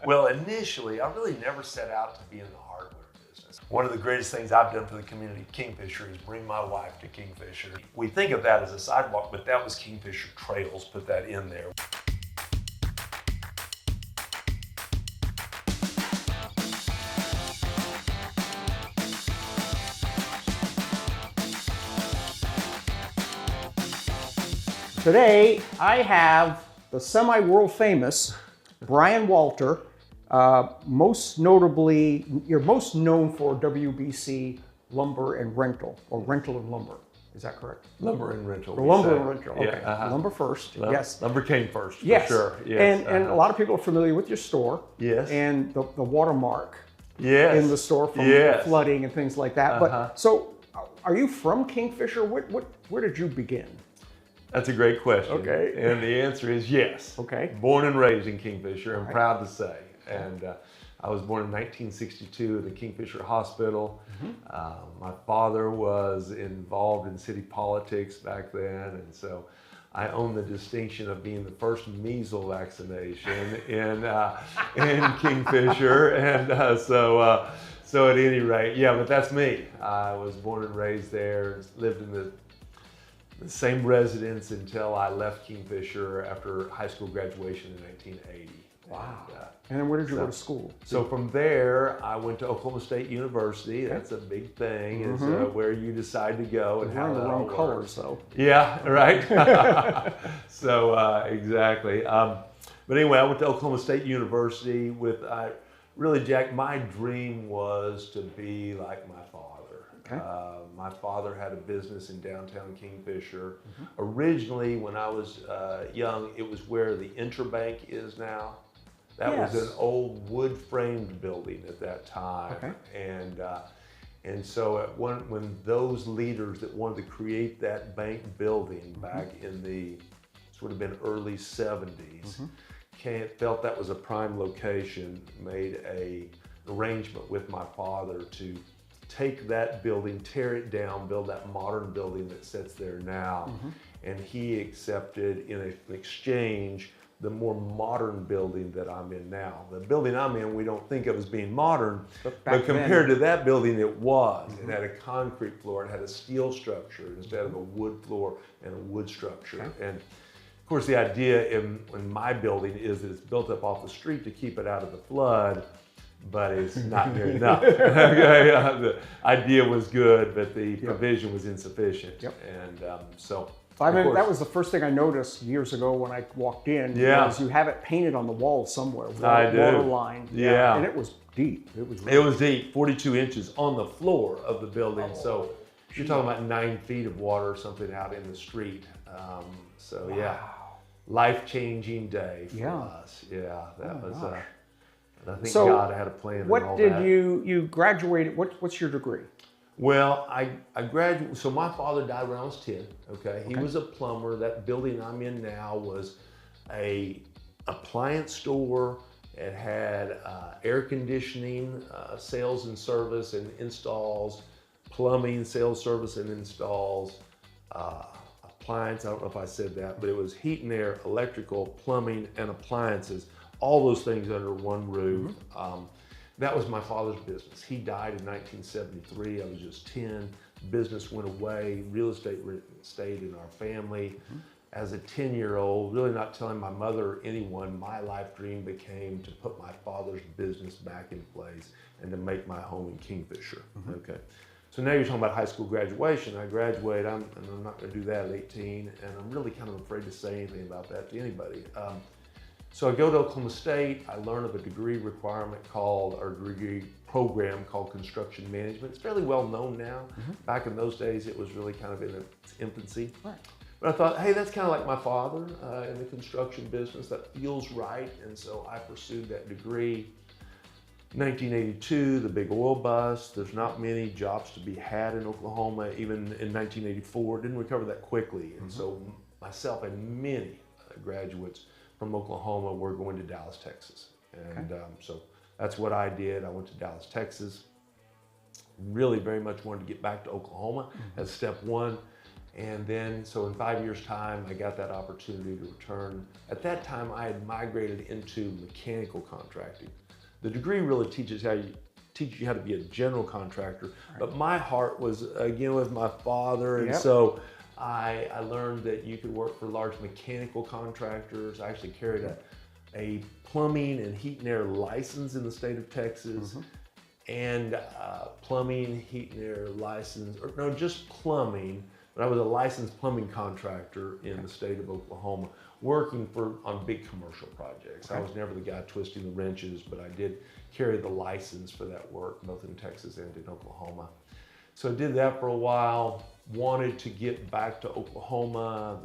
Well, initially, I really never set out to be in the hardware business. One of the greatest things I've done for the community of Kingfisher is bring my wife to Kingfisher. We think of that as a sidewalk, but that was Kingfisher Trails, put that in there. Today, I have the semi-world famous Brian Walter. Most notably, you're most known for WBC Lumber and Rental, or Rental and Lumber. Is that correct? Lumber and Rental. Lumber and Rental. Okay. Yeah, Lumber first. Yes. Lumber came first. Yes. For sure. Yes. And a lot of people are familiar with your store. Yes. And the watermark. Yes. In the store from flooding and things like that. But so, are you from Kingfisher? Where did you begin? That's a great question. Okay. And the answer is yes. Okay. Born and raised in Kingfisher, I'm proud to say. And I was born in 1962 at the Kingfisher Hospital. My father was involved in city politics back then, and so I own the distinction of being the first measles vaccination in Kingfisher. And so at any rate, yeah, but that's me. I was born and raised there, lived in the same residence until I left Kingfisher after high school graduation in 1980. Wow. And then where did you go to school? So from there, I went to Oklahoma State University. That's a big thing, is where you decide to go and how the wrong colors, though. Yeah, right. So exactly. But anyway, I went to Oklahoma State University with, really, Jack, my dream was to be like my father. Okay. My father had a business in downtown Kingfisher. Originally, when I was young, it was where the Interbank is now. That was an old wood-framed building at that time. Okay. And so when those leaders that wanted to create that bank building back in the, this would have been early 70s, felt that was a prime location, made an arrangement with my father to take that building, tear it down, build that modern building that sits there now. And he accepted in an exchange the more modern building that I'm in now. The building I'm in, we don't think of as being modern, but compared to that building, it was. It had a concrete floor, it had a steel structure instead of a wood floor and a wood structure. And of course, the idea in my building is that it's built up off the street to keep it out of the flood, but it's not near enough. The idea was good, but the provision was insufficient. And so, that was the first thing I noticed years ago when I walked in. Was you have it painted on the wall somewhere. Water line. And it was deep. It was deep, 42 inches on the floor of the building. So you're talking about 9 feet of water or something out in the street. Life-changing day for us. Yeah, that was. I think God had a plan. What did you graduated? What's your degree? Well, I graduated. So my father died when I was 10. Okay, he was a plumber. That building I'm in now was a appliance store. It had air conditioning, sales and service and installs, plumbing, sales, service and installs, appliance. I don't know if I said that, but it was heat and air, electrical, plumbing, and appliances. All those things under one roof. That was my father's business. He died in 1973. I was just 10. Business went away. Real estate stayed in our family. As a 10-year-old, really not telling my mother or anyone, my life dream became to put my father's business back in place and to make my home in Kingfisher. Okay. So now you're talking about high school graduation. I graduate, and I'm not going to do that at 18, and I'm really kind of afraid to say anything about that to anybody. So I go to Oklahoma State, I learn of a degree degree program called construction management. It's fairly well known now. Back in those days, it was really kind of in its infancy. But I thought, hey, that's kind of like my father in the construction business. That feels right. And so I pursued that degree. 1982, the big oil bust. There's not many jobs to be had in Oklahoma, even in 1984. Didn't recover that quickly. And so myself and many graduates from Oklahoma were going to Dallas, Texas. And so that's what I did. I went to Dallas, Texas. Really very much wanted to get back to Oklahoma as step one. And then, so in 5 years' time, I got that opportunity to return. At that time, I had migrated into mechanical contracting. The degree really teaches you how to be a general contractor, but my heart was, again, with my father, and so I learned that you could work for large mechanical contractors. I actually carried a plumbing and heat and air license in the state of Texas, and plumbing, heat and air license, or no, just plumbing. But I was a licensed plumbing contractor in the state of Oklahoma, working on big commercial projects. I was never the guy twisting the wrenches, but I did carry the license for that work, both in Texas and in Oklahoma. So I did that for a while, wanted to get back to Oklahoma.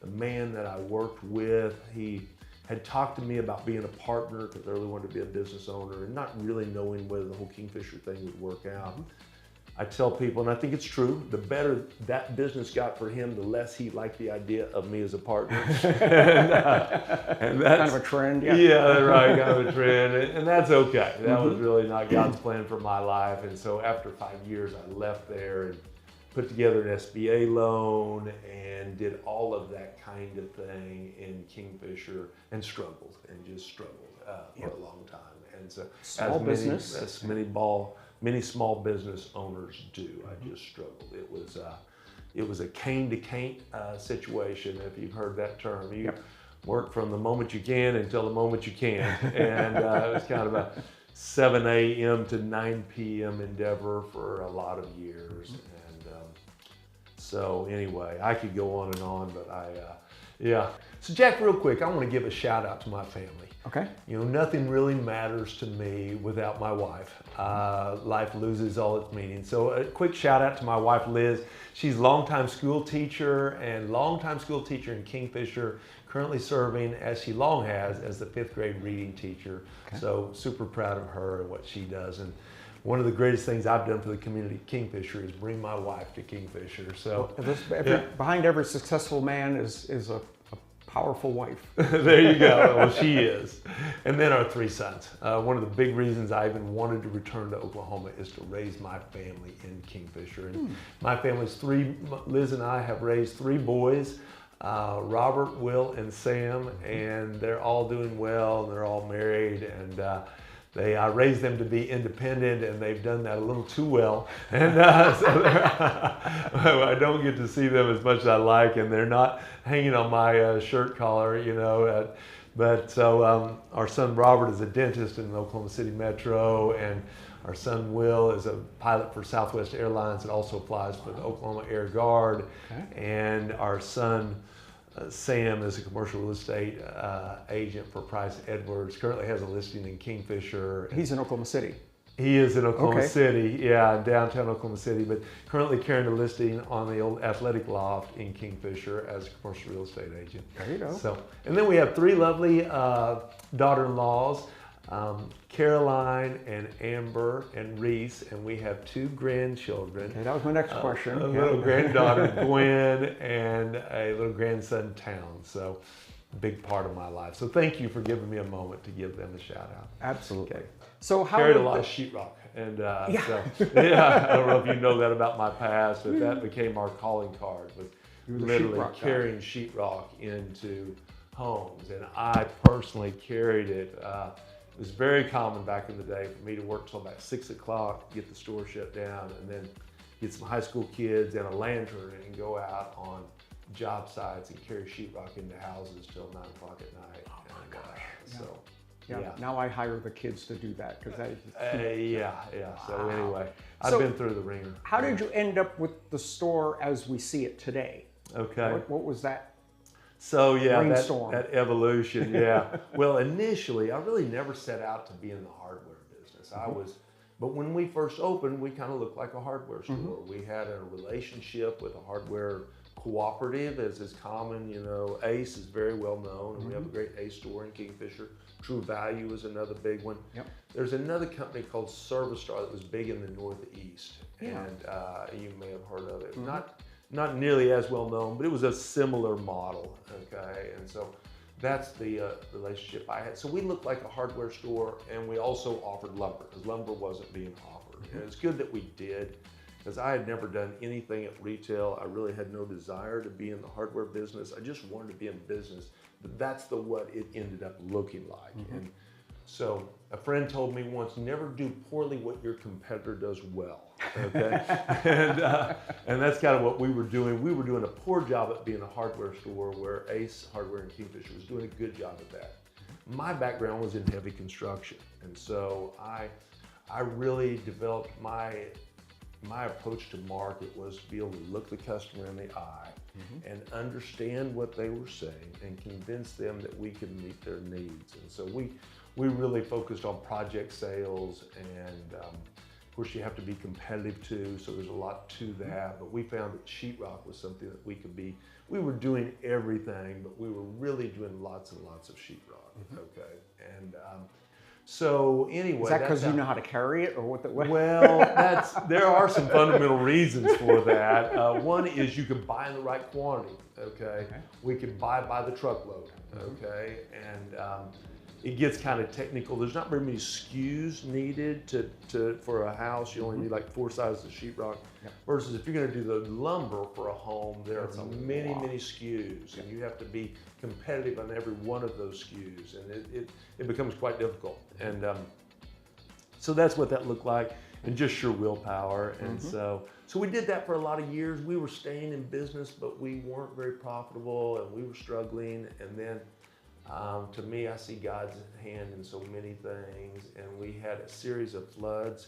The man that I worked with, he had talked to me about being a partner because I really wanted to be a business owner and not really knowing whether the whole Kingfisher thing would work out. I tell people, and I think it's true, the better that business got for him, the less he liked the idea of me as a partner. and that's kind of a trend, yeah. Yeah, right, kind of a trend, and that's okay. That was really not God's plan for my life. And so after 5 years, I left there and put together an SBA loan and did all of that kind of thing in Kingfisher and struggled and just struggled for a long time. And so many small business owners do. I just struggled. It was a cane to cane situation, if you've heard that term. You work from the moment you can until the moment you can. And it was kind of a 7 a.m. to 9 p.m. endeavor for a lot of years. And so anyway, I could go on and on, but So Jack, real quick, I want to give a shout out to my family. Okay. You know, nothing really matters to me without my wife. Life loses all its meaning. So a quick shout out to my wife, Liz. She's a longtime school teacher in Kingfisher, currently serving, as she long has, as the 5th grade reading teacher. Okay. So super proud of her and what she does. And one of the greatest things I've done for the community of Kingfisher is bring my wife to Kingfisher. So behind every successful man is a powerful wife. There you go. Well, she is. And then our 3 sons. One of the big reasons I even wanted to return to Oklahoma is to raise my family in Kingfisher. And my family's Liz and I have raised 3 boys, Robert, Will, and Sam, and they're all doing well, and they're all married, and I raised them to be independent, and they've done that a little too well. And so I don't get to see them as much as I like, and they're not hanging on my shirt collar, you know. But so our son Robert is a dentist in the Oklahoma City Metro, and our son Will is a pilot for Southwest Airlines and also flies for the Oklahoma Air Guard. Okay. And our son Sam is a commercial real estate agent for Price Edwards, currently has a listing in Kingfisher. He's in Oklahoma City. He is in Oklahoma City, downtown Oklahoma City, but currently carrying a listing on the old athletic loft in Kingfisher as a commercial real estate agent. There you go. So, and then we have 3 lovely daughter-in-laws, Caroline and Amber and Reese, and we have 2 grandchildren. Okay, that was my next question. A little granddaughter, Gwen, and a little grandson, Town. So, big part of my life. So thank you for giving me a moment to give them a shout out. Absolutely. Okay. So how carried a lot of sheetrock, and so I don't know if you know that about my past, but that became our calling card, was literally carrying sheetrock into homes, and I personally carried it. It was very common back in the day for me to work till about 6 o'clock, get the store shut down, and then get some high school kids and a lantern and go out on job sites and carry sheetrock into houses till 9 o'clock at night. Oh my gosh. So. Yeah. Now I hire the kids to do that because So anyway, I've been through the ringer. How did you end up with the store as we see it today? Okay. What was that? So that evolution. Well, initially, I really never set out to be in the hardware business. But when we first opened, we kind of looked like a hardware store. We had a relationship with a hardware cooperative, as is common. You know, Ace is very well known, and we have a great Ace store in Kingfisher. True Value is another big one. Yep. There's another company called Service Star that was big in the Northeast, and you may have heard of it. Not nearly as well known, but it was a similar model. Okay, and so that's the relationship I had. So we looked like a hardware store, and we also offered lumber because lumber wasn't being offered. And it's good that we did. because I had never done anything at retail. I really had no desire to be in the hardware business. I just wanted to be in business, but that's what it ended up looking like. And so a friend told me once, never do poorly what your competitor does well, okay? and that's kind of what we were doing. We were doing a poor job at being a hardware store where Ace Hardware and Kingfisher was doing a good job at that. My background was in heavy construction, and so I really developed my approach to market was to be able to look the customer in the eye and understand what they were saying and convince them that we could meet their needs. And so we really focused on project sales, and of course you have to be competitive too, so there's a lot to that. But we found that sheetrock was something that we were doing everything, but we were really doing lots and lots of sheetrock, okay? And so anyway, is that because you know how to carry it, or what? Well, there are some fundamental reasons for that. One is you can buy in the right quantity. Okay, we can buy by the truckload. Okay, and it gets kind of technical. There's not very many SKUs needed for a house. You only need like 4 sizes of sheetrock. Versus if you're going to do the lumber for a home, there are many SKUs, and you have to be competitive on every one of those SKUs, and it becomes quite difficult. And so that's what that looked like, and just sheer willpower. And so we did that for a lot of years. We were staying in business, but we weren't very profitable, and we were struggling. And then to me, I see God's hand in so many things, and we had a series of floods.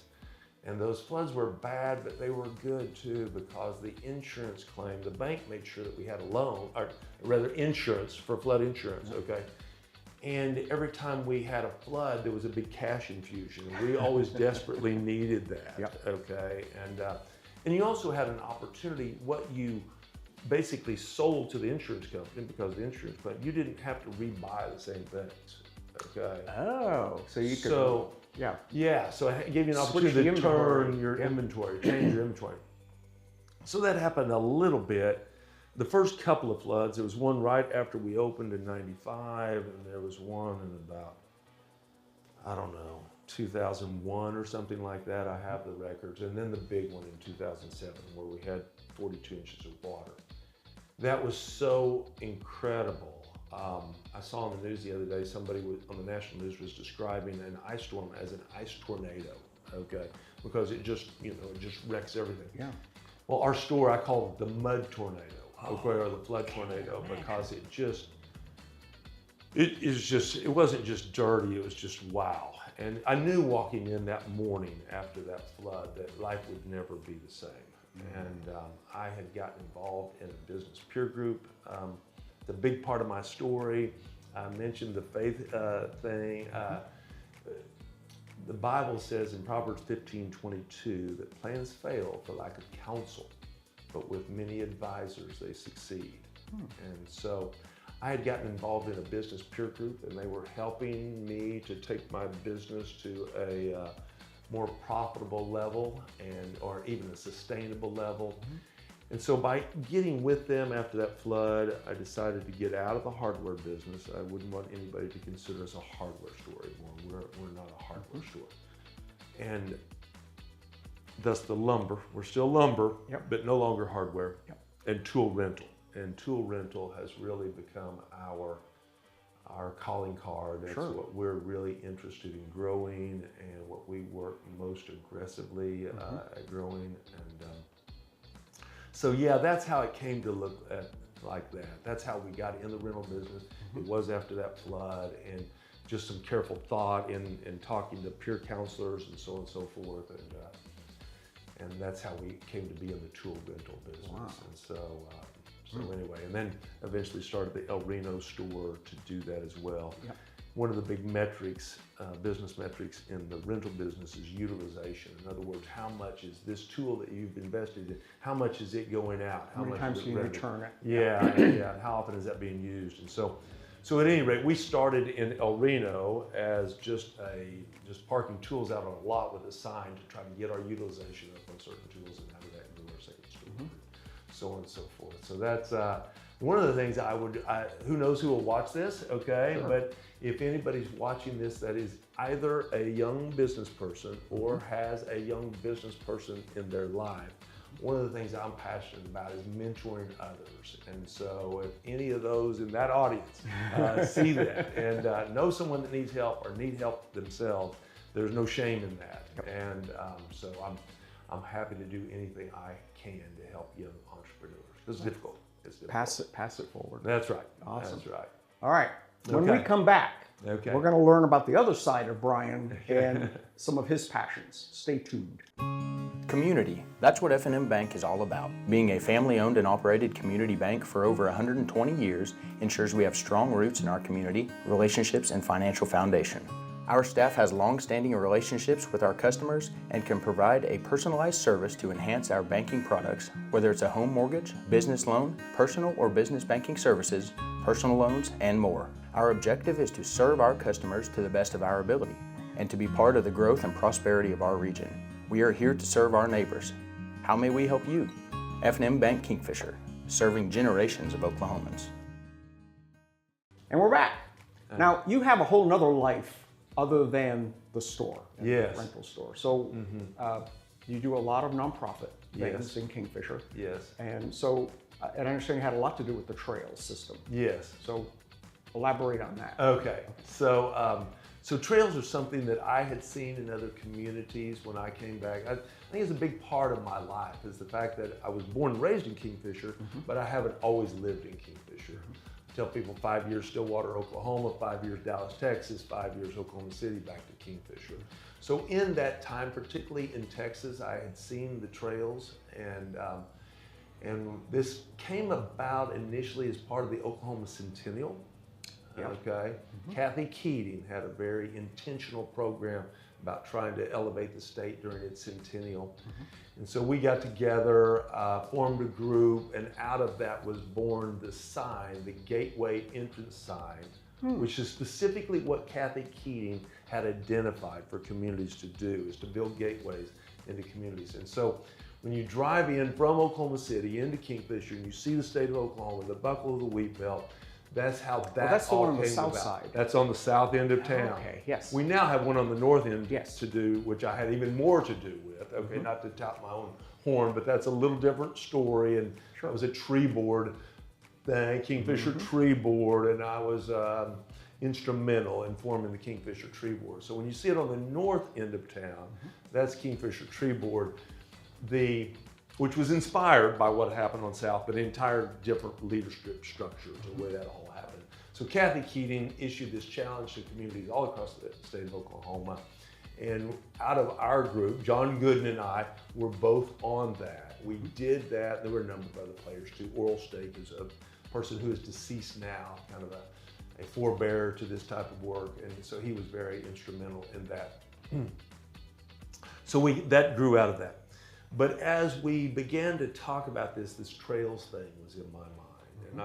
And those floods were bad, but they were good too, because the insurance claim, the bank made sure that we had a loan, or rather insurance, for flood insurance, okay? And every time we had a flood, there was a big cash infusion, and we always desperately needed that, okay? And you also had an opportunity, what you basically sold to the insurance company, because the insurance company, you didn't have to rebuy the same things, okay? Oh, so you could... So it gave you an opportunity to turn your inventory, change your inventory. So that happened a little bit. The first couple of floods, there was one right after we opened in '95, and there was one in about, I don't know, 2001 or something like that. I have the records. And then the big one in 2007, where we had 42 inches of water. That was so incredible. I saw on the news the other day, somebody on the national news was describing an ice storm as an ice tornado, okay? Because it just, it just wrecks everything. Yeah. Well, our store, I call it the mud tornado, okay, or the flood tornado, because it wasn't just dirty, it was just wow. And I knew walking in that morning after that flood that life would never be the same. And I had gotten involved in a business peer group. The big part of my story, I mentioned the faith thing. The Bible says in Proverbs 15:22 that plans fail for lack of counsel, but with many advisors they succeed. And so I had gotten involved in a business peer group, and they were helping me to take my business to a more profitable level, or even a sustainable level. And so by getting with them after that flood, I decided to get out of the hardware business. I wouldn't want anybody to consider us a hardware store anymore. We're not a hardware store. And thus the lumber, we're still lumber, but no longer hardware, and tool rental. And tool rental has really become our calling card. That's what we're really interested in growing, and what we work most aggressively at growing. And so yeah, that's how it came to look like that. That's how we got in the rental business. It was after that flood, and just some careful thought in talking to peer counselors and so on and so forth. And that's how we came to be in the tool rental business. Wow. And so anyway, and then eventually started the El Reno store to do that as well. One of the big metrics, business metrics in the rental business is utilization. In other words, how much is this tool that you've invested in, how much is it going out? How many times can you return it? Yeah, how often is that being used? And so at any rate, we started in El Reno as just parking tools out on a lot with a sign to try to get our utilization up on certain tools, and out of that grew our second store, so on and so forth. So that's one of the things who knows who will watch this, okay? But if anybody's watching this that is either a young business person or has a young business person in their life, one of the things I'm passionate about is mentoring others. And so if any of those in that audience see that and know someone that needs help or need help themselves, there's no shame in that. And so I'm happy to do anything I can to help young entrepreneurs. It's difficult. It's difficult. Pass it forward. That's right. Awesome. That's right. All right. When Okay. we come back, Okay. we're going to learn about the other side of Brian and some of his passions. Stay tuned. Community. That's what F&M Bank is all about. Being a family-owned and operated community bank for over 120 years ensures we have strong roots in our community, relationships, and financial foundation. Our staff has long-standing relationships with our customers and can provide a personalized service to enhance our banking products, whether it's a home mortgage, business loan, personal or business banking services, personal loans, and more. Our objective is to serve our customers to the best of our ability and to be part of the growth and prosperity of our region. We are here to serve our neighbors. How may we help you? F&M Bank Kingfisher, serving generations of Oklahomans. And we're back. Now, you have a whole nother life other than the store, Yes. the rental store. So you do a lot of nonprofit things in Kingfisher. Yes. And so, and I understand you had a lot to do with the trails system. Yes. So elaborate on that. Okay. So, so trails are something that I had seen in other communities when I came back. I think it's a big part of my life is the fact that I was born and raised in Kingfisher, but I haven't always lived in Kingfisher. I tell people 5 years Stillwater, Oklahoma, 5 years Dallas, Texas, 5 years Oklahoma City, back to Kingfisher. So in that time, particularly in Texas, I had seen the trails, and this came about initially as part of the Oklahoma Centennial. Okay. Kathy Keating had a very intentional program about trying to elevate the state during its centennial. And so we got together, formed a group, and out of that was born the sign, the gateway entrance sign, which is specifically what Kathy Keating had identified for communities to do, is to build gateways into communities. And so when you drive in from Oklahoma City into Kingfisher and you see the state of Oklahoma, the buckle of the wheat belt, that's how that that's the all one on the came south about. side. That's on the south end of town. Okay, yes. We now have one on the north end Yes. to do, which I had even more to do with. Okay, not to tout my own horn, but that's a little different story. And it was a tree board thing, Kingfisher Tree Board, and I was instrumental in forming the Kingfisher Tree Board. So when you see it on the north end of town, that's Kingfisher Tree Board, which was inspired by what happened on South, but an entire different leadership structure to the way that all happened. So Kathy Keating issued this challenge to communities all across the state of Oklahoma. And out of our group, John Gooden and I were both on that. We did that. There were a number of other players too. Oral Stake is a person who is deceased now, kind of a forebearer to this type of work. And so he was very instrumental in that. So that grew out of that. But as we began to talk about this trails thing was in my mind. And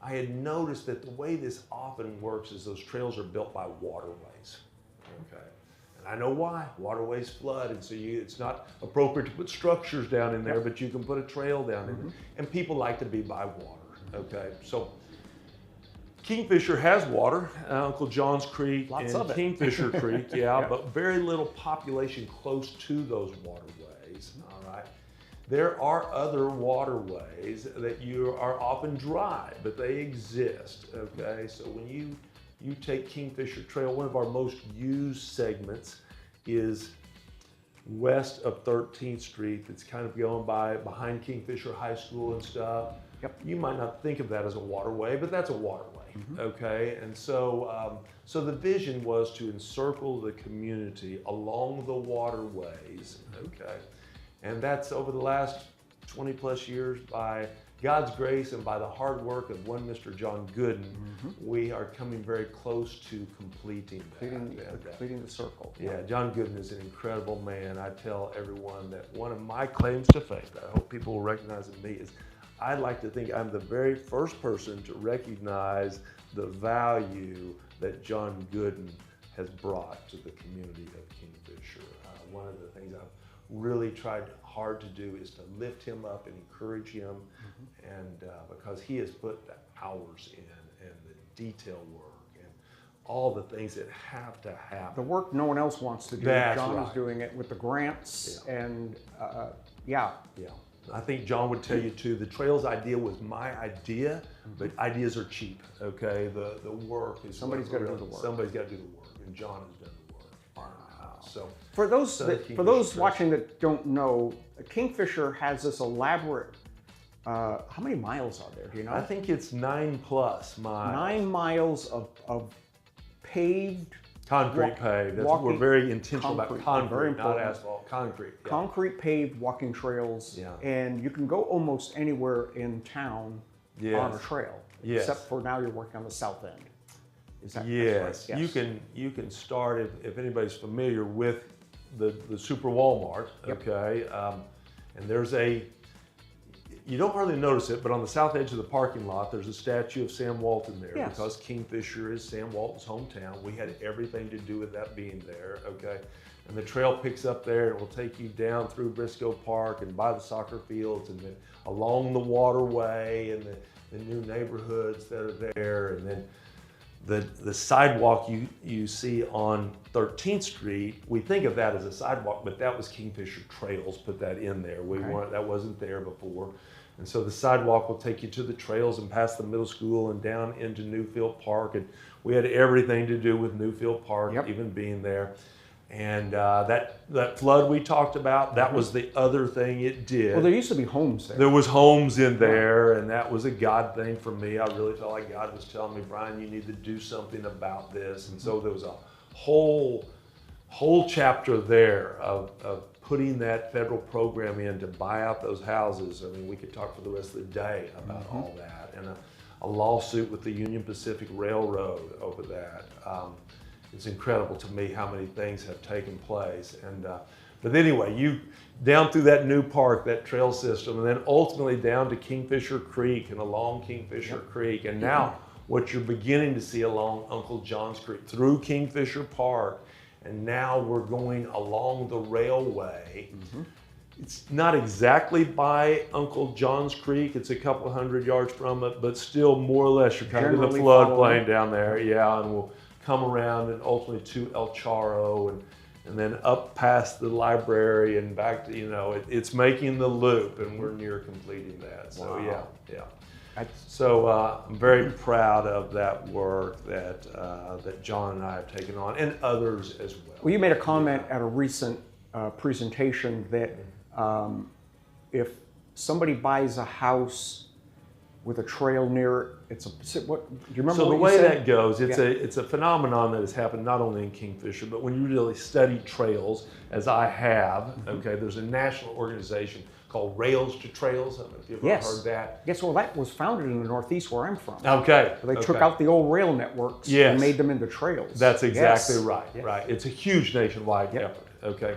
I had noticed that the way this often works is those trails are built by waterways. Okay. And I know why. Waterways flood, and so it's not appropriate to put structures down in there, but you can put a trail down in there. And people like to be by water. Okay. So Kingfisher has water, Uncle John's Creek Lots and of it. Kingfisher Creek, but very little population close to those waterways, all right? There are other waterways that are often dry, but they exist, okay? So when you take Kingfisher Trail, one of our most used segments is west of 13th Street. It's kind of going behind Kingfisher High School and stuff. You might not think of that as a waterway, but that's a waterway, okay? And so, so the vision was to encircle the community along the waterways, okay? And that's over the last 20 plus years, by God's grace and by the hard work of one Mr. John Gooden, we are coming very close to completing that. Completing the circle. Yeah, John Gooden is an incredible man. I tell everyone that one of my claims to fame, that I hope people will recognize in me, is I'd like to think I'm the very first person to recognize the value that John Gooden has brought to the community of Kingfisher. One of the things I've really tried hard to do is to lift him up and encourage him, and because he has put the hours in and the detail work and all the things that have to happen. The work no one else wants to do. That's John is right. doing it with the grants, and Yeah. I think John would tell you too, the trails idea was my idea, but ideas are cheap, okay? The work is Somebody's what got to do really- the work. Somebody's got to do the work, and John has done the work. So For those So that, Kingfisher for those Trails. watching that don't know, Kingfisher has this elaborate. How many miles are there? Do you know? I think it's 9+ miles. 9 miles of paved, Concrete paved. We're walking- very intentional about concrete, concrete, very not important. asphalt. Concrete. Yeah. concrete paved walking trails, Yeah. and you can go almost anywhere in town on a Yes. trail, Yes. except for now you're working on the south end. Is that Yes, that's right? you can start if anybody's familiar with the Super Walmart, Yep. okay, and there's you don't hardly notice it, but on the south edge of the parking lot, there's a statue of Sam Walton there Yes. because Kingfisher is Sam Walton's hometown. We had everything to do with that being there, okay, and the trail picks up there and will take you down through Briscoe Park and by the soccer fields and then along the waterway and the new neighborhoods that are there, and then the sidewalk you see on 13th Street, we think of that as a sidewalk, but that was Kingfisher Trails put that in there. That wasn't there before. And so the sidewalk will take you to the trails and past the middle school and down into Newfield Park. And we had everything to do with Newfield Park, Yep. even being there. And that flood we talked about, that was the other thing it did. Well, there used to be homes there. There was homes in there, and that was a God thing for me. I really felt like God was telling me, Brian, you need to do something about this. And so there was a whole chapter there of putting that federal program in to buy out those houses. I mean, we could talk for the rest of the day about all that, and a lawsuit with the Union Pacific Railroad over that. It's incredible to me how many things have taken place. And but anyway, you down through that new park, that trail system, and then ultimately down to Kingfisher Creek and along Kingfisher Creek. And now what you're beginning to see along Uncle John's Creek through Kingfisher Park, and now we're going along the railway. It's not exactly by Uncle John's Creek. It's a couple hundred yards from it, but still more or less you're kind of in the Generally floodplain down there. Yeah, and we'll come around and ultimately to El Charro and then up past the library and back to, it's making the loop, and we're near completing that. So Wow. yeah. So I'm very proud of that work that John and I have taken on, and others as well. Well, you made a comment at a recent presentation that if somebody buys a house with a trail near it, what do you remember? So what the you way said? that goes, it's a phenomenon that has happened not only in Kingfisher, but when you really study trails, as I have. Okay, there's a national organization called Rails to Trails. I don't know if you've ever heard that. Yes, well, that was founded in the Northeast where I'm from. Okay. They took out the old rail networks Yes. and made them into trails. That's exactly Yes. right. Yes. Right. It's a huge nationwide effort. Okay.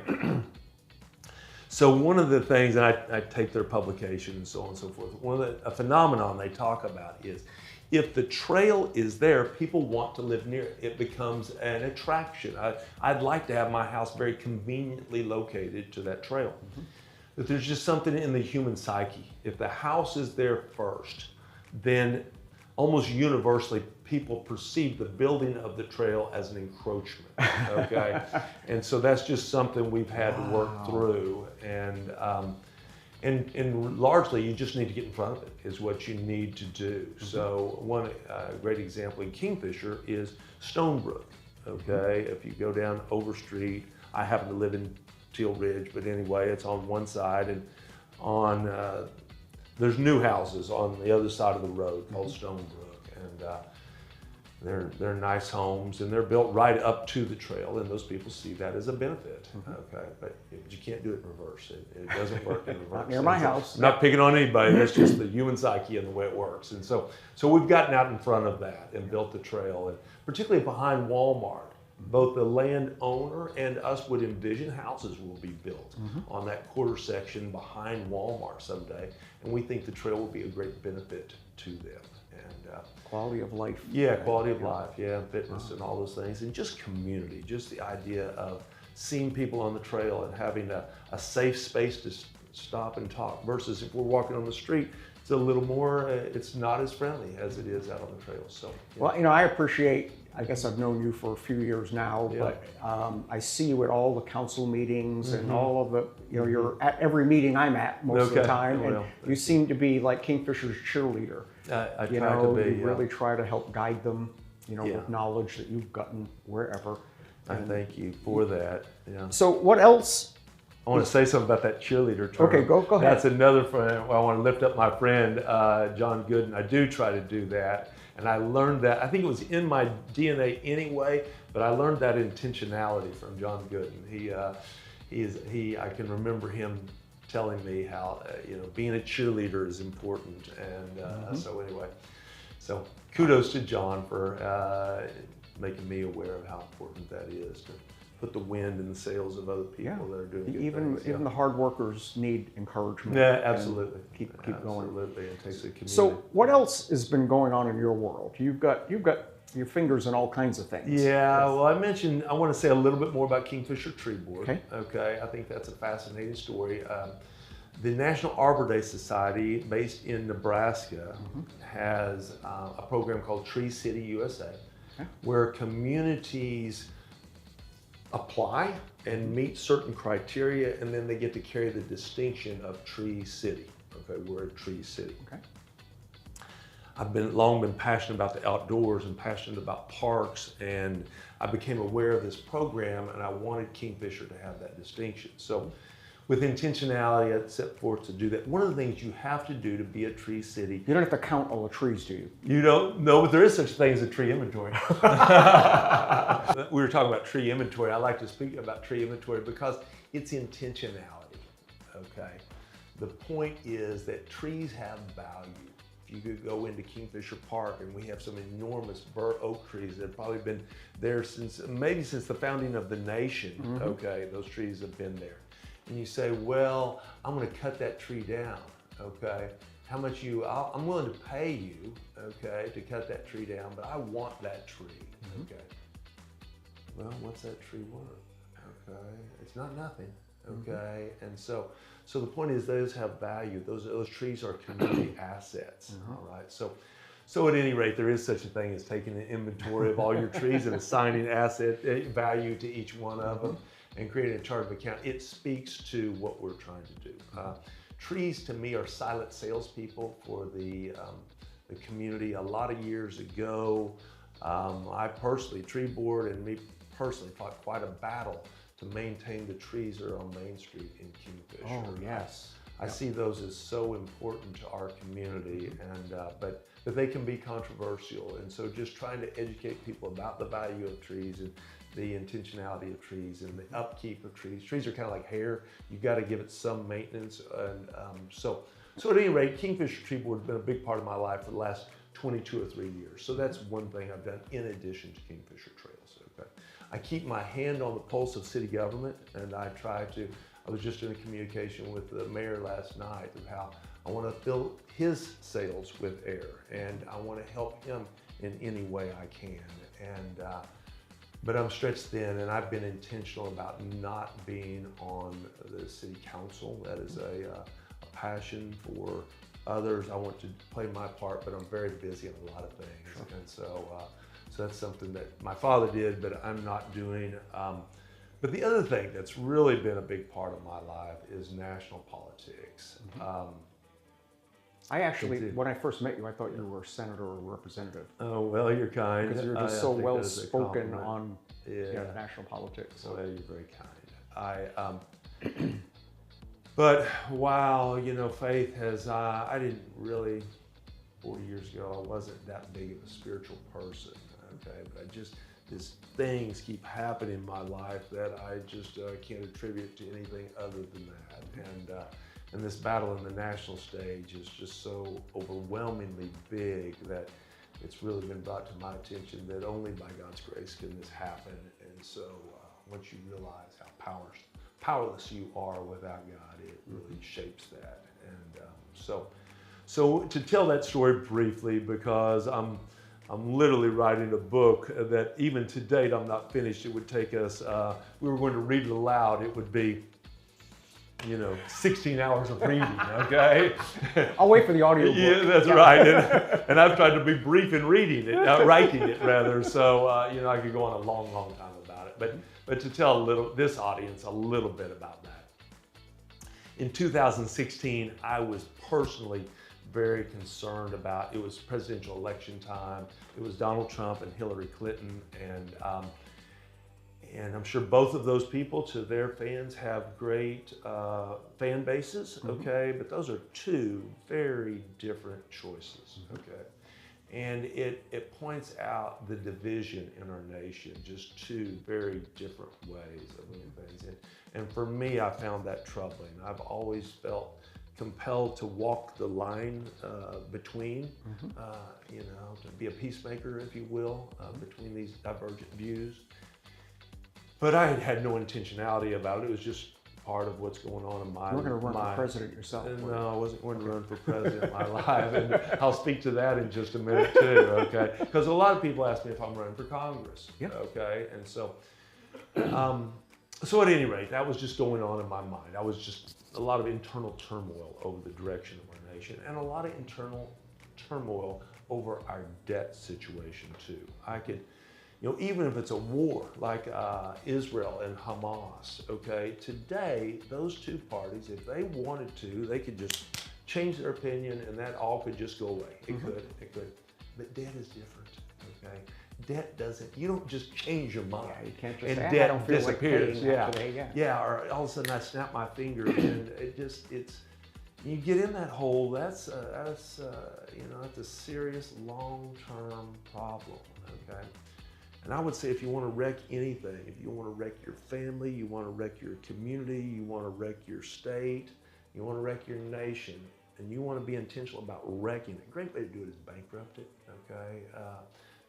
So one of the things, and I take their publication and so on and so forth, a phenomenon they talk about is if the trail is there, people want to live near it. It becomes an attraction. I'd like to have my house very conveniently located to that trail. But there's just something in the human psyche. If the house is there first, then almost universally people perceive the building of the trail as an encroachment, okay? And so that's just something we've had to work through, and largely you just need to get in front of it is what you need to do. So one great example in Kingfisher is Stonebrook, okay? If you go down Overstreet, I happen to live in Teal Ridge, but anyway, it's on one side, and on there's new houses on the other side of the road called Stonebrook, and they're nice homes, and they're built right up to the trail, and those people see that as a benefit. Okay, but you can't do it in reverse. It doesn't work in reverse. Not near my house. I'm not picking on anybody. That's just the human psyche and the way it works. And so we've gotten out in front of that and built the trail, and particularly behind Walmart. Both the landowner and us would envision houses will be built on that quarter section behind Walmart someday, and we think the trail will be a great benefit to them. And Quality of life. yeah, quality of life, fitness and all those things, and just community, just the idea of seeing people on the trail and having a safe space to stop and talk, versus if we're walking on the street, it's a little more, it's not as friendly as it is out on the trails. So, Well, I appreciate I guess I've known you for a few years now, but I see you at all the council meetings and all of the, you're at every meeting I'm at most of the time, and you seem to be like Kingfisher's cheerleader. I try to be. You really try to help guide them, with knowledge that you've gotten wherever. I thank you for that. Yeah. So what else? I want to say something about that cheerleader term. Okay, go ahead. That's another friend. I want to lift up my friend, John Gooden. I do try to do that. And I learned that, I think it was in my DNA anyway, but I learned that intentionality from John Gooden. I can remember him telling me how, being a cheerleader is important. And so anyway, so kudos to John for making me aware of how important that is to put the wind in the sails of other people that are doing good things. Even the hard workers need encouragement. Yeah, absolutely. Keep going. Absolutely, it takes a community. So what else has been going on in your world? You've got your fingers in all kinds of things. Yeah, well, I want to say a little bit more about Kingfisher Tree Board. Okay. I think that's a fascinating story. The National Arbor Day Society, based in Nebraska, has a program called Tree City USA, where communities apply and meet certain criteria, and then they get to carry the distinction of Tree City. Okay, we're a Tree City. Okay. I've long been passionate about the outdoors and passionate about parks, and I became aware of this program, and I wanted Kingfisher to have that distinction. So with intentionality, I set forth to do that. One of the things you have to do to be a Tree City. You don't have to count all the trees, do you? You don't know, but there is such thing as a tree inventory. We were talking about tree inventory. I like to speak about tree inventory because it's intentionality, okay? The point is that trees have value. If you could go into Kingfisher Park, and we have some enormous bur oak trees that have probably been there since the founding of the nation, okay? Those trees have been there. And you say, well, I'm going to cut that tree down, okay? How much I'm willing to pay you, okay, to cut that tree down, but I want that tree, okay? Well, what's that tree worth, okay? It's not nothing, okay? And so the point is those have value. Those trees are community assets, all right? So at any rate, there is such a thing as taking an inventory of all your trees and assigning asset value to each one of them, and creating a chart of account. It speaks to what we're trying to do. Trees to me are silent salespeople for the community. A lot of years ago, I personally, Tree Board and me personally fought quite a battle to maintain the trees that are on Main Street in Kingfisher. Oh, yes. I see those as so important to our community, and but they can be controversial. And so just trying to educate people about the value of trees and the intentionality of trees and the upkeep of trees. Trees are kind of like hair. You've got to give it some maintenance. And so at any rate, Kingfisher Tree Board has been a big part of my life for the last 22 or 3 years. So that's one thing I've done in addition to Kingfisher Trails. Okay. I keep my hand on the pulse of city government, and I was just in a communication with the mayor last night of how I want to fill his sails with air, and I want to help him in any way I can. But I'm stretched thin, and I've been intentional about not being on the city council. That is a passion for others. I want to play my part, but I'm very busy on a lot of things. And so that's something that my father did, but I'm not doing. But the other thing that's really been a big part of my life is national politics. I actually, when I first met you, I thought you were a senator or representative. Oh, well, you're kind. Because you're just so well spoken on yeah. national politics. So. Well, you're very kind. But wow, faith has, I didn't really, 40 years ago, I wasn't that big of a spiritual person, okay? But these things keep happening in my life that I just can't attribute to anything other than that. And this battle in the national stage is just so overwhelmingly big that it's really been brought to my attention that only by God's grace can this happen. And so once you realize how powerless you are without God, it really shapes that. And so to tell that story briefly, because I'm literally writing a book that even to date I'm not finished. It would take us, we were going to read it aloud. It would be 16 hours of reading, okay? I'll wait for the audio book. Yeah, that's right. And I've tried to be brief in reading it, writing it rather, so I could go on a long, long time about it. But to tell this audience a little bit about that. In 2016, I was personally very concerned about, it was presidential election time. It was Donald Trump and Hillary Clinton, and I'm sure both of those people, to their fans, have great fan bases, okay? But those are two very different choices, okay? And it points out the division in our nation, just two very different ways of doing things. And for me, I found that troubling. I've always felt compelled to walk the line between, to be a peacemaker, if you will, between these divergent views. But I had no intentionality about it. It was just part of what's going on in my life. You weren't going to run for president yourself. No, I wasn't going to run for president in my life. And I'll speak to that in just a minute too, okay? Because a lot of people ask me if I'm running for Congress, okay? And so at any rate, that was just going on in my mind. I was just a lot of internal turmoil over the direction of our nation, and a lot of internal turmoil over our debt situation too. I could, even if it's a war like Israel and Hamas, okay, today, those two parties, if they wanted to, they could just change their opinion and that all could just go away. It could. But debt is different, okay? Debt doesn't, you don't just change your mind. Yeah, you can't just and say, debt I don't feel disappears. like paying today, Yeah, or all of a sudden I snap my finger and you get in that hole, that's a serious long-term problem, okay? And I would say if you want to wreck anything, if you want to wreck your family, you want to wreck your community, you want to wreck your state, you want to wreck your nation, and you want to be intentional about wrecking it, a great way to do it is bankrupt it, okay?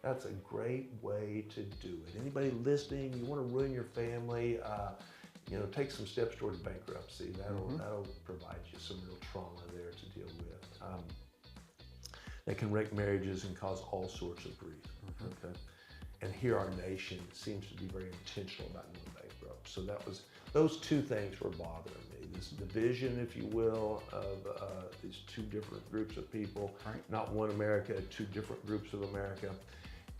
That's a great way to do it. Anybody listening, you want to ruin your family, take some steps towards bankruptcy. That'll provide you some real trauma there to deal with. That can wreck marriages and cause all sorts of grief, okay? And here our nation seems to be very intentional about going bankrupt. So those two things were bothering me. This division, if you will, of these two different groups of people, not one America, two different groups of America,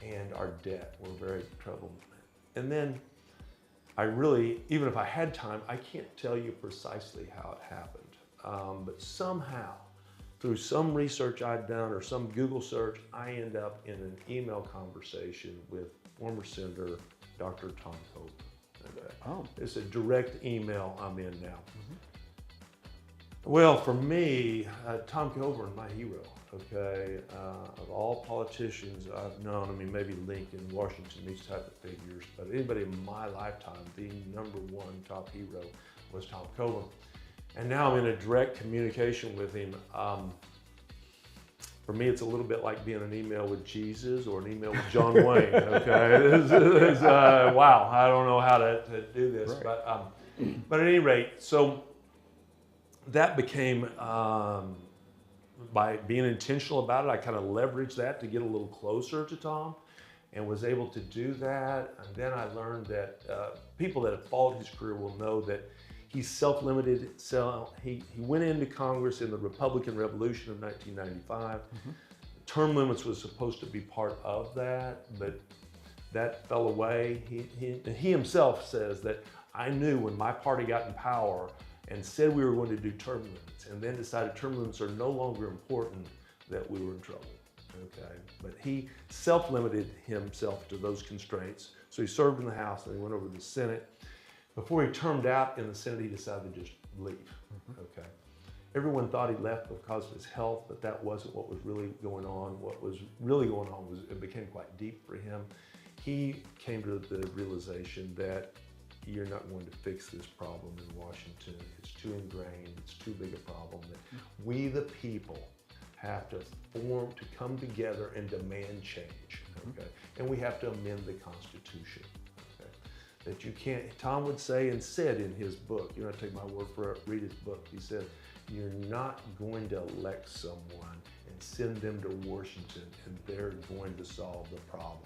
and our debt were very troubled. And then I really, even if I had time, I can't tell you precisely how it happened. But somehow, through some research I'd done or some Google search, I end up in an email conversation with former Senator Dr. Tom Coburn. It's a direct email I'm in now. Well, for me, Tom Coburn, my hero, okay? Of all politicians I've known, I mean, maybe Lincoln, Washington, these type of figures, but anybody in my lifetime, the number one top hero was Tom Coburn. And now I'm in a direct communication with him. For me, it's a little bit like being an email with Jesus or an email with John Wayne, okay? Wow, I don't know how to do this, but at any rate, so that became, by being intentional about it, I kind of leveraged that to get a little closer to Tom and was able to do that. And then I learned that people that have followed his career will know that he's self-limited. He went into Congress in the Republican Revolution of 1995. Term limits was supposed to be part of that, but that fell away. He himself says that I knew when my party got in power and said we were going to do term limits and then decided term limits are no longer important, that we were in trouble, okay? But he self-limited himself to those constraints. So he served in the House and he went over to the Senate. Before he termed out in the Senate, he decided to just leave, okay? Everyone thought he left because of his health, but that wasn't what was really going on. What was really going on was it became quite deep for him. He came to the realization that you're not going to fix this problem in Washington. It's too ingrained, it's too big a problem that we the people have to come together and demand change, okay? And we have to amend the Constitution. That you can't, Tom would say and said in his book, you know, take my word for it, read his book, he said, you're not going to elect someone and send them to Washington and they're going to solve the problem.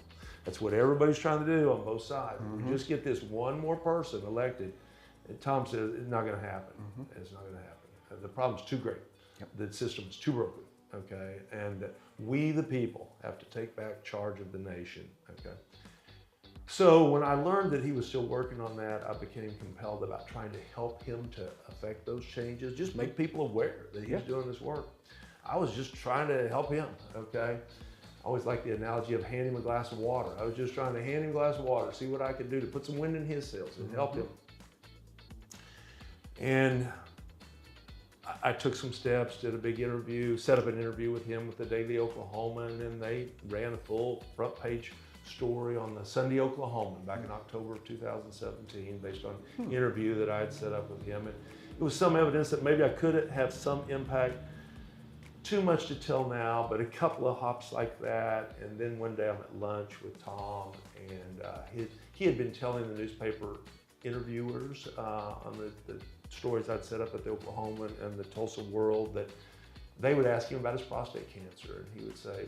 That's what everybody's trying to do on both sides. We just get this one more person elected And Tom says, it's not going to happen. It's not going to happen. The problem's too great. The system is too broken, okay? And we, the people, have to take back charge of the nation, okay? So when I learned that he was still working on that, I became compelled about trying to help him to affect those changes, just make people aware that he's doing this work. I was just trying to help him, okay? I always like the analogy of hand him a glass of water. I was just trying to hand him a glass of water, see what I could do to put some wind in his sails and help him. And I took some steps, did a big interview, set up an interview with him with the Daily Oklahoman, and then they ran a full front page story on the Sunday Oklahoman back in October of 2017 based on an interview that I had set up with him. And it was some evidence that maybe I could have some impact. Too much to tell now, but a couple of hops like that. And then one day I'm at lunch with Tom, and he had been telling the newspaper interviewers on the stories I'd set up at the Oklahoman and the Tulsa World that they would ask him about his prostate cancer, and he would say,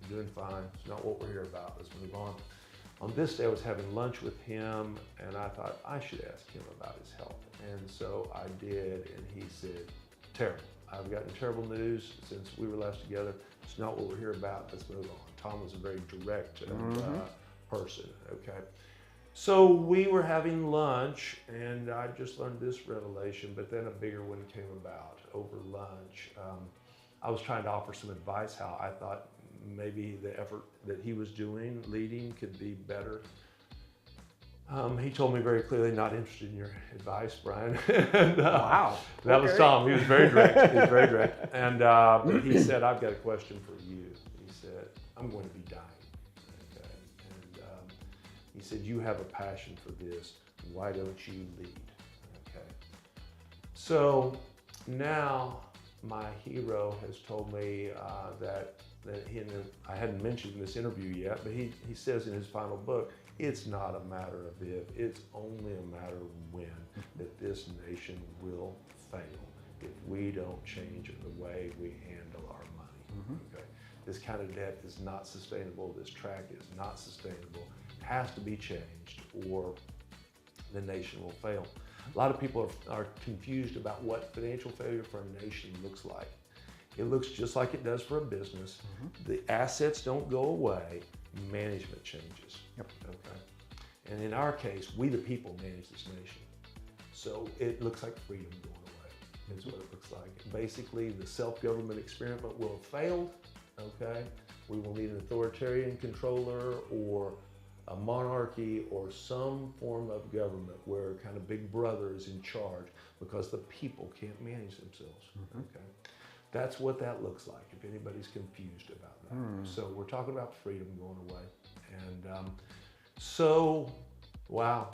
"I'm doing fine, it's not what we're here about, let's move on." On this day I was having lunch with him, and I thought I should ask him about his health. And so I did, and he said, "Terrible. I've gotten terrible news since we were last together. It's not what we're here about, let's move on." Tom was a very direct person, okay? So we were having lunch, and I just learned this revelation, but then a bigger one came about over lunch. I was trying to offer some advice how I thought maybe the effort that he was doing, leading, could be better. He told me very clearly, not interested in your advice, Brian. And, Wow. That was Tom. He was very direct. He was very direct. And but he said, "I've got a question for you." He said, "I'm going to be dying." Okay. And he said, "You have a passion for this. Why don't you lead?" Okay. So now my hero has told me that I hadn't mentioned in this interview yet, but he says in his final book, it's not a matter of if, it's only a matter of when that this nation will fail if we don't change the way we handle our money. Okay? This kind of debt is not sustainable. This track is not sustainable. It has to be changed, or the nation will fail. A lot of people are confused about what financial failure for a nation looks like. It looks just like it does for a business. The assets don't go away, management changes. Okay. And in our case, we the people manage this nation. So it looks like freedom going away, is what it looks like. Basically, the self-government experiment will have failed, okay? We will need an authoritarian controller or a monarchy or some form of government where kind of Big Brother is in charge because the people can't manage themselves, okay? That's what that looks like, if anybody's confused about that. So we're talking about freedom going away. And wow.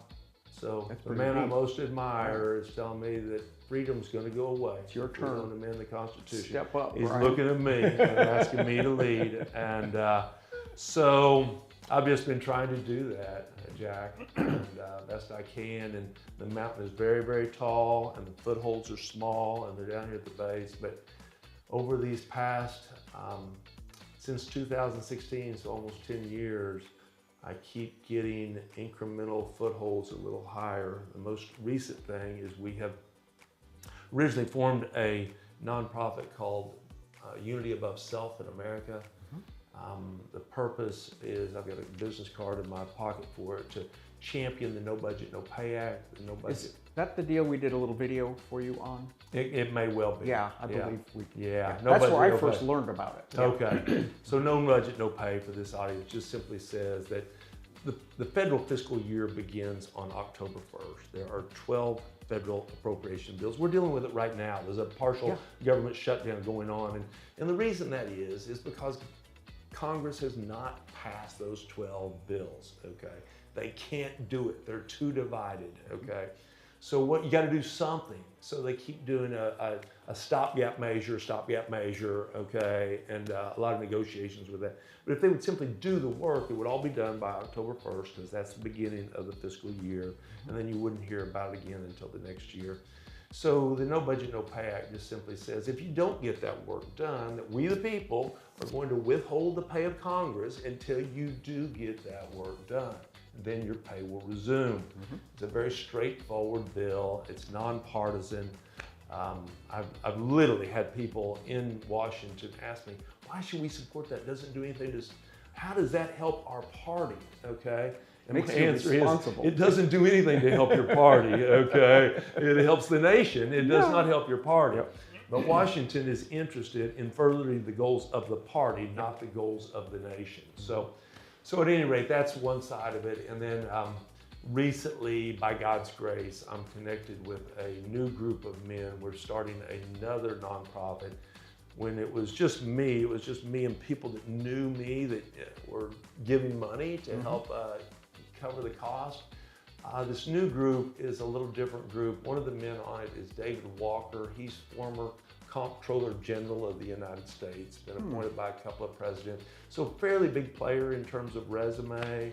So the man I most admire is telling me that freedom's going to go away. It's your turn. We're going to amend the Constitution. Step up, He's Brian. looking at me and asking me to lead. And so I've just been trying to do that, Jack, and best I can. And the mountain is very, very tall, and the footholds are small, and they're down here at the base. But over these past, since 2016, so almost 10 years, I keep getting incremental footholds a little higher. The most recent thing is we have originally formed a nonprofit called Unity Above Self in America. The purpose is, I've got a business card in my pocket for it, to champion the No Budget, No Pay Act. The No Budget. Is that the deal we did a little video for you on? It may well be. Yeah, I believe we. Yeah. No, that's where I first learned about it. Okay. So No Budget, No Pay for this audience just simply says that the federal fiscal year begins on October 1st. There are 12 federal appropriation bills. We're dealing with it right now. There's a partial government shutdown going on. And the reason that is because Congress has not passed those 12 bills, okay? They can't do it. They're too divided, okay? So what you got to do something. So they keep doing a stopgap measure, okay? And a lot of negotiations with that. But if they would simply do the work, it would all be done by October 1st, because that's the beginning of the fiscal year. And then you wouldn't hear about it again until the next year. So the No Budget, No Pay Act just simply says, if you don't get that work done, that we the people are going to withhold the pay of Congress until you do get that work done. then your pay will resume. It's a very straightforward bill. It's nonpartisan. I've literally had people in Washington ask me, why should we support that? It doesn't do anything to, how does that help our party, okay? And Makes my you answer responsible. is, it doesn't do anything to help your party, okay? It helps the nation. It does not help your party. Yep. But Washington is interested in furthering the goals of the party, not the goals of the nation. So at any rate, that's one side of it. And then recently, by God's grace, I'm connected with a new group of men. We're starting another nonprofit. When it was just me and people that knew me that were giving money to help cover the cost. This new group is a little different group. One of the men on it is David Walker. He's former Comptroller General of the United States, been appointed by a couple of presidents. So fairly big player in terms of resume.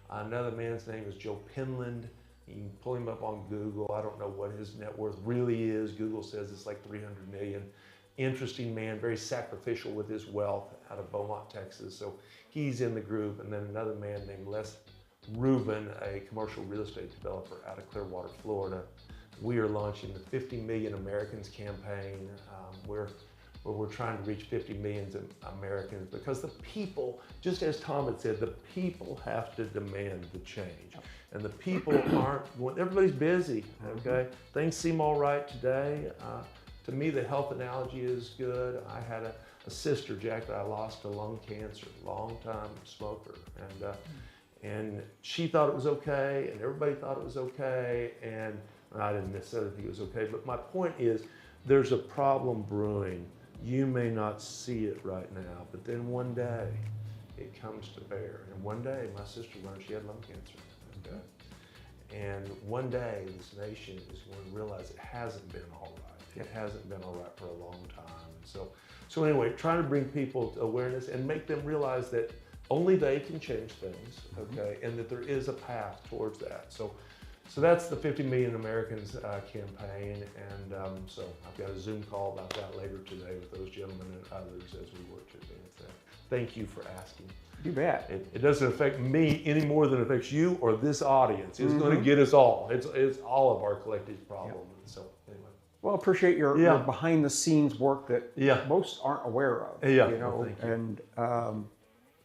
Another man's name is Joe Penland. You can pull him up on Google. I don't know what his net worth really is. Google says it's like 300 million. Interesting man, very sacrificial with his wealth out of Beaumont, Texas. So he's in the group. And then another man named Les Rubin, a commercial real estate developer out of Clearwater, Florida. We are launching the 50 Million Americans campaign, where we're trying to reach 50 million Americans, because the people, just as Tom had said, the people have to demand the change. And the people aren't, everybody's busy, okay? Things seem all right today. To me, the health analogy is good. I had a sister, Jack, that I lost to lung cancer, long time smoker. And she thought it was okay, and everybody thought it was okay, and I didn't necessarily think it was okay, but my point is, there's a problem brewing. You may not see it right now, but then one day, it comes to bear. And one day, my sister learned she had lung cancer, okay? And one day, this nation is going to realize it hasn't been all right. It hasn't been all right for a long time. So anyway, trying to bring people to awareness and make them realize that only they can change things, okay, and that there is a path towards that. So that's the 50 Million Americans campaign, and so I've got a Zoom call about that later today with those gentlemen and others as we work to advance that. Thank you for asking. You bet. It doesn't affect me any more than it affects you or this audience. It's going to get us all. It's all of our collective problem. Yep. So anyway. Well, appreciate your behind the scenes work that most aren't aware of. Yeah. You know, well, thank you. And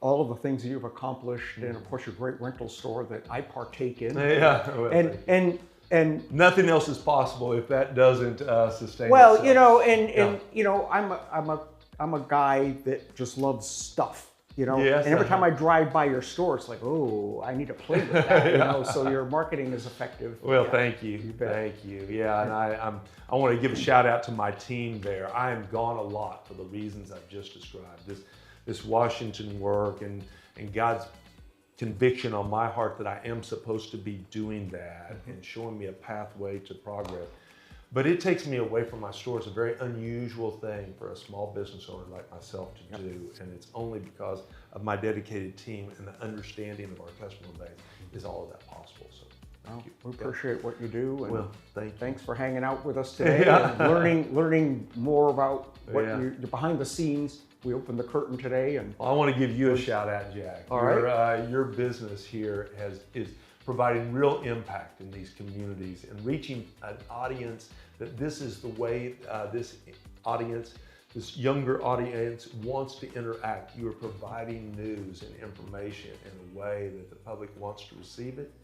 all of the things that you've accomplished, and of course your great rental store that I partake in. Yeah. Well, and nothing else is possible if that doesn't sustain. Well, itself. you know, you know, I'm a guy that just loves stuff. You know, yes, and every time I drive by your store, it's like, oh, I need to play with that. You know, so your marketing is effective. Well, thank you. You bet. Thank you. Yeah, and I want to give a shout out to my team there. I am gone a lot for the reasons I've just described. This Washington work and God's conviction on my heart that I am supposed to be doing that and showing me a pathway to progress. But it takes me away from my store. It's a very unusual thing for a small business owner like myself to do. And it's only because of my dedicated team and the understanding of our customer base is all of that possible. So thank you. We appreciate what you do. And well, thanks for hanging out with us today and learning more about what you're behind the scenes. We opened the curtain today. And well, I want to give you a shout out, Jack. All right. Your business here is providing real impact in these communities and reaching an audience that this is the way this younger audience wants to interact. You are providing news and information in a way that the public wants to receive it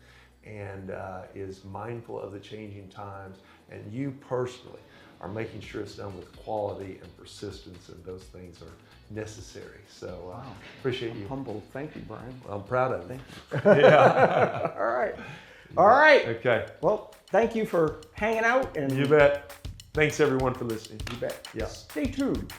and is mindful of the changing times. And you personally are making sure it's done with quality and persistence, and those things are necessary. So appreciate you. Humbled. Thank you, Brian. Well, I'm proud of you. Yeah. All right. All right. Okay. Well, thank you for hanging out. And you bet. Thanks everyone for listening. You bet. Yeah. Stay tuned.